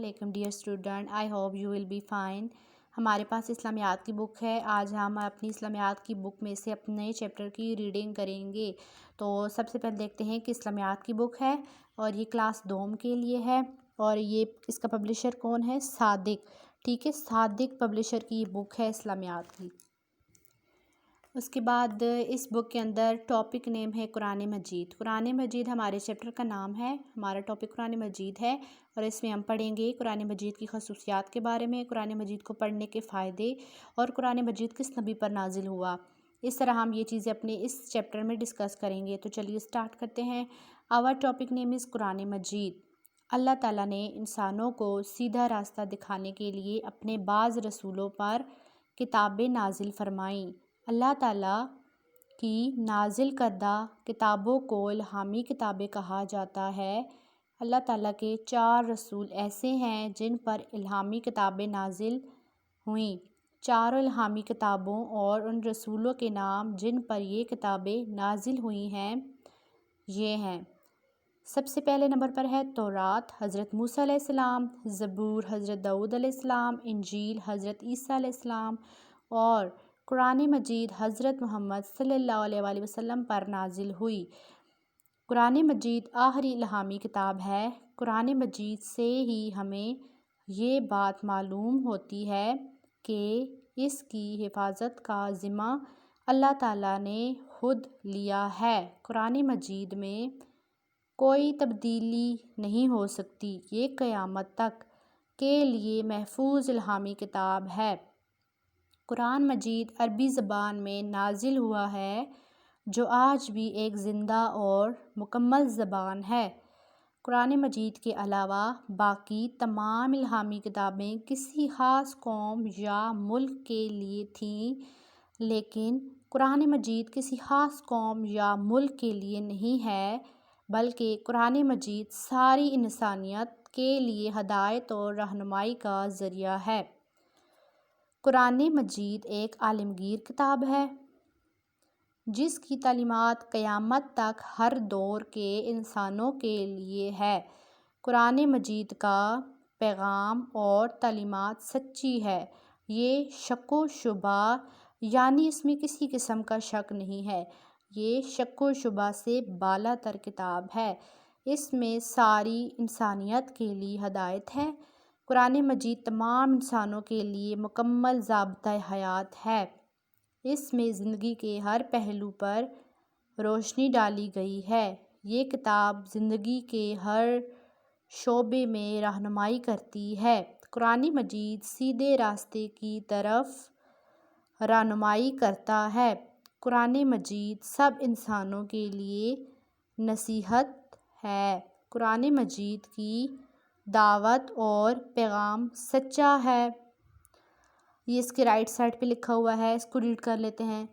علیکم dear student, I hope you will be fine. ہمارے پاس اسلامیات کی بک ہے۔ آج ہم اپنی اسلامیات کی بک میں سے اپنے چیپٹر کی ریڈنگ کریں گے۔ تو سب سے پہلے دیکھتے ہیں کہ اسلامیات کی بک ہے اور یہ کلاس دوم کے لیے ہے، اور یہ اس کا پبلشر کون ہے؟ صادق۔ ٹھیک ہے، صادق پبلشر کی یہ بک ہے اسلامیات کی۔ اس کے بعد اس بک کے اندر ٹاپک نیم ہے قرآن مجید۔ قرآن مجید ہمارے چیپٹر کا نام ہے، ہمارا ٹاپک قرآن مجید ہے، اور اس میں ہم پڑھیں گے قرآن مجید کی خصوصیات کے بارے میں، قرآن مجید کو پڑھنے کے فائدے، اور قرآن مجید کس نبی پر نازل ہوا۔ اس طرح ہم یہ چیزیں اپنے اس چیپٹر میں ڈسکس کریں گے۔ تو چلیے سٹارٹ کرتے ہیں۔ آور ٹاپک نیم از قرآن مجید۔ اللہ تعالیٰ نے انسانوں کو سیدھا راستہ دکھانے کے لیے اپنے بعض رسولوں پر کتابیں نازل فرمائیں۔ اللہ تعالیٰ کی نازل کردہ کتابوں کو الہامی کتابیں کہا جاتا ہے۔ اللہ تعالیٰ کے 4 رسول ایسے ہیں جن پر الہامی کتابیں نازل ہوئیں۔ 4 الہامی کتابوں اور ان رسولوں کے نام جن پر یہ کتابیں نازل ہوئی ہیں یہ ہیں۔ سب سے پہلے نمبر پر ہے تورات، حضرت موسیٰ علیہ السلام، زبور، حضرت داؤد علیہ السلام، انجیل، حضرت عیسیٰ علیہ السلام، اور قرآن مجید حضرت محمد صلی اللہ علیہ وآلہ وسلم پر نازل ہوئی۔ قرآن مجید آخری الہامی کتاب ہے۔ قرآن مجید سے ہی ہمیں یہ بات معلوم ہوتی ہے کہ اس کی حفاظت کا ذمہ اللہ تعالیٰ نے خود لیا ہے۔ قرآن مجید میں کوئی تبدیلی نہیں ہو سکتی۔ یہ قیامت تک کے لیے محفوظ الہامی کتاب ہے۔ قرآن مجید عربی زبان میں نازل ہوا ہے، جو آج بھی ایک زندہ اور مکمل زبان ہے۔ قرآن مجید کے علاوہ باقی تمام الہامی کتابیں کسی خاص قوم یا ملک کے لیے تھیں، لیکن قرآن مجید کسی خاص قوم یا ملک کے لیے نہیں ہے، بلکہ قرآن مجید ساری انسانیت کے لیے ہدایت اور رہنمائی کا ذریعہ ہے۔ قرآن مجید ایک عالمگیر کتاب ہے جس کی تعلیمات قیامت تک ہر دور کے انسانوں کے لیے ہے۔ قرآن مجید کا پیغام اور تعلیمات سچی ہے۔ یہ شک و شبہ یعنی اس میں کسی قسم کا شک نہیں ہے۔ یہ شک و شبہ سے بالا تر کتاب ہے۔ اس میں ساری انسانیت کے لیے ہدایت ہے۔ قرآن مجید تمام انسانوں کے لیے مکمل ضابطۂ حیات ہے۔ اس میں زندگی کے ہر پہلو پر روشنی ڈالی گئی ہے۔ یہ کتاب زندگی کے ہر شعبے میں رہنمائی کرتی ہے۔ قرآن مجید سیدھے راستے کی طرف رہنمائی کرتا ہے۔ قرآن مجید سب انسانوں کے لیے نصیحت ہے۔ قرآن مجید کی دعوت اور پیغام سچا ہے۔ یہ اس کے رائٹ سائڈ پہ لکھا ہوا ہے، اس کو ریڈ کر لیتے ہیں۔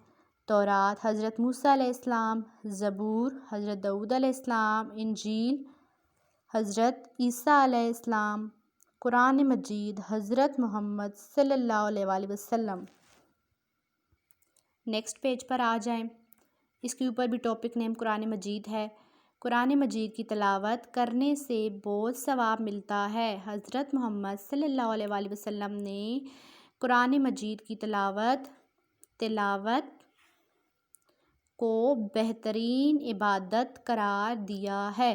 تورات حضرت موسیٰ علیہ السلام، زبور حضرت داؤد علیہ السلام، انجیل حضرت عیسیٰ علیہ السلام، قرآن مجید حضرت محمد صلی اللہ علیہ وآلہ وسلم۔ نیکسٹ پیج پر آ جائیں۔ اس کے اوپر بھی ٹاپک نیم قرآن مجید ہے۔ قرآن مجید کی تلاوت کرنے سے بہت ثواب ملتا ہے۔ حضرت محمد صلی اللہ علیہ وآلہ وسلم نے قرآن مجید کی تلاوت کو بہترین عبادت قرار دیا ہے۔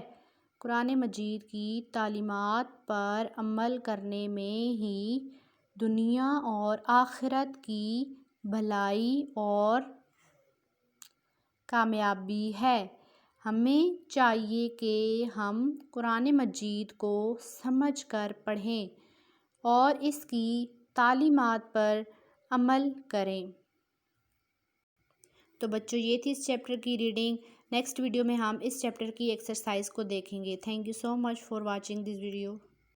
قرآن مجید کی تعلیمات پر عمل کرنے میں ہی دنیا اور آخرت کی بھلائی اور کامیابی ہے۔ ہمیں چاہیے کہ ہم قرآن مجید کو سمجھ کر پڑھیں اور اس کی تعلیمات پر عمل کریں۔ تو بچوں، یہ تھی اس چیپٹر کی ریڈنگ۔ نیکسٹ ویڈیو میں ہم اس چیپٹر کی ایکسرسائز کو دیکھیں گے۔ Thank you so much for watching this video.